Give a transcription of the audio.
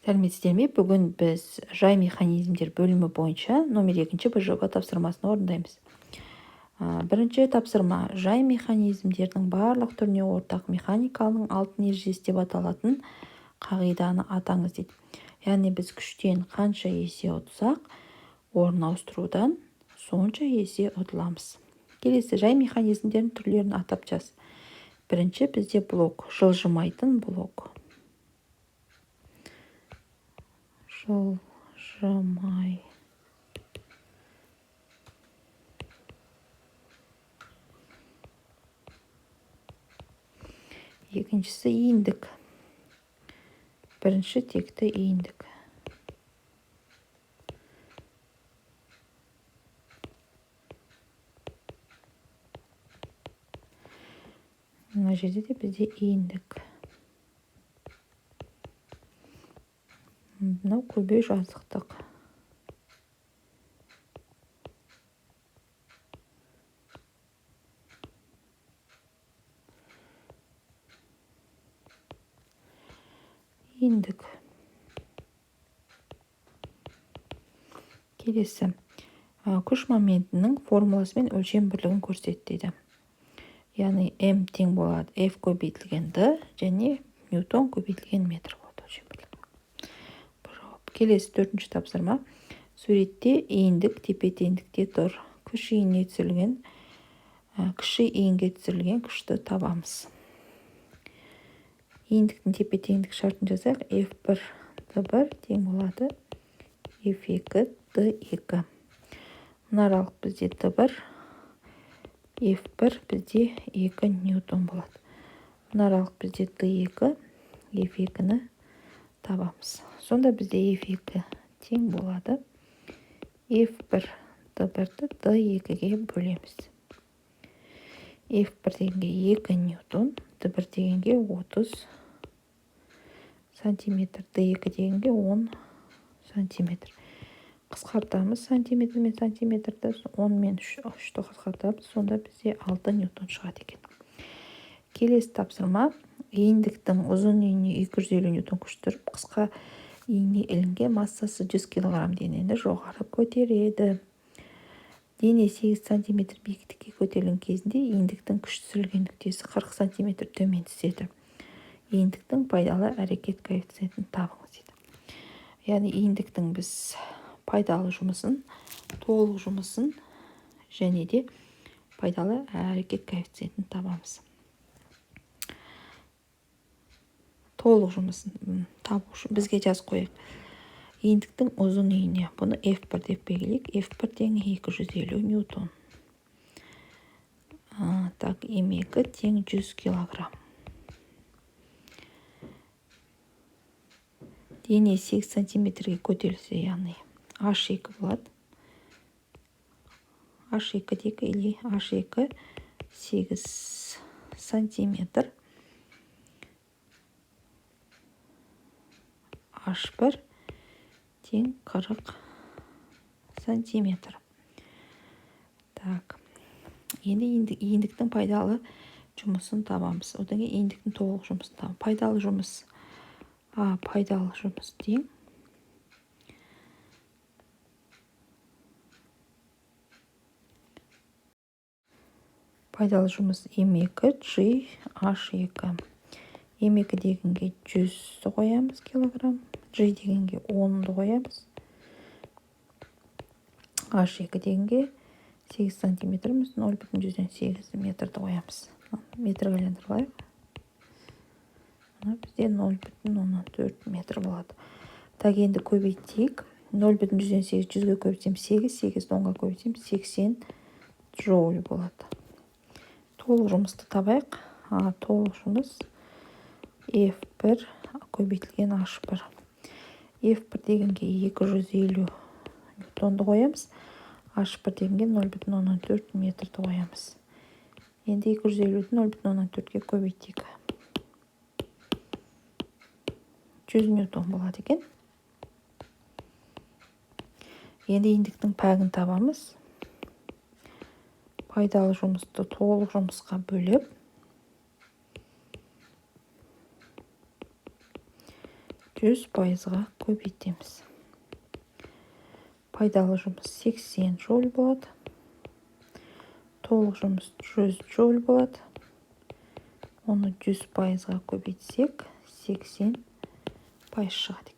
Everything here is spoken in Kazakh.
Сәлеметсіздер ме? Бүгін біз жай механизмдер бөлімі бойынша номер 2 БЖБ тапсырмасын орындаймыз. Бірінші тапсырма: жай механизмдердің барлық түріне ортақ механиканың алтын ережесі деп аталатын қағиданы атаңыз дейді. Яғни біз күштен қанша есе ұтсақ, орын ауыстырудан сонша есе ұтыламыз. Келесі: жай механизмдердің түрлерін атап жаз. Бірінші бізде блок, жылжымайтын блок. Жылжымай. Екіншісі иіндік. Бірінші текті иіндік. Мына жерде де бізде иіндік. Мынау көбе жазықтық. Иіндік. Келесі: күш моментінің формуласы мен өлшем бірлігін көрсет дейді. Яғни М тең болады F көбейтілген D және Ньютон көбейтілген метр болады өлшем бірлігі. Келесі төртінші тапсырма: суретте иіндік тепе-теңдікте тұр. Кіші иінге түсірілген күшті табамыз. Иіндіктің тепе-теңдік шартын жазайық. F1 D1 тең болады F2 D2. Мына аралық бізде D1, F1 бізде 2 Ньютон болады. Мына аралық бізде D2, F2-ні табамыз. Сонда бізде F2 тең болады F1 D1-ді D2-ге бөлеміз. F1 дегенге 2 Ньютон, D1 дегенге 30 сантиметр, D2 дегенге 10 сантиметр. Қысқартамыз сантиметр мен сантиметрді, 10 мен 3-ті қысқартамыз, сонда бізде 6 Ньютон шығады екен. Келесі тапсырма: иіндіктің ұзын иініне 250 Ньютон күш тұрып, қысқа иініне ілінген массасы 100 кг денені жоғары көтереді. Дене 8 см биіктікке көтерілген кезінде иіндіктің күш түсірілген нүктесі 40 см төмен түседі. Иіндіктің пайдалы әрекет коэффициентін табыңыз дейді. Яғни иіндіктің біз пайдалы жұмысын, толық жұмысын және де пайдалы әрекет коэффициентін табамыз. Толық жұмысын табу үшін бізге жазып қояйық. Иіндіктің ұзын иіне, бұны F1 деп белгілейік. F1 тең 250 Ньютон. М2 тең 100 кг. Дене 8 сантиметрге көтерілсе, яғни H2 болады. H2 дейік, или H2 8 сантиметр. H1 тең 40 сантиметр. Енді иіндіктің пайдалы жұмысын табамыз. Одан кейін иіндіктің толық жұмысын табамыз. Пайдалы жұмыс тең пайдалы жұмыс М2 G H2. М2 дегенге 100 қоямыз килограмм, G дегенге 10 қоямыз, H2 дегенге 8 сантиметріміз, 0,8 метрді қоямыз. Метрге айландырайық. Бізде 0,14 метр болады. Енді көбейтейік. 0,8 100-ге көбейтсем 8, 8 10-ға көбейтсем 80 джоуль болады. Толық жұмысты табайық. Толық жұмыс F1 көбейтілген H1. F1 дегенге 250 Ньютонды қоямыз. H1 дегенге 0,14 метрді қоямыз. Енді 250-ді 0,14-ге көбейтейік. 100 Ньютон болады екен. Енді иіндіктің пәгін табамыз. Пайдалы жұмысты толық жұмысқа бөліп, 100%-ға көбейтеміз. Пайдалы жұмыс 80 жол болады. Толық жұмыс 100 жол болады. Оны 100%-ға көбейтсек 80 пайыз шығады.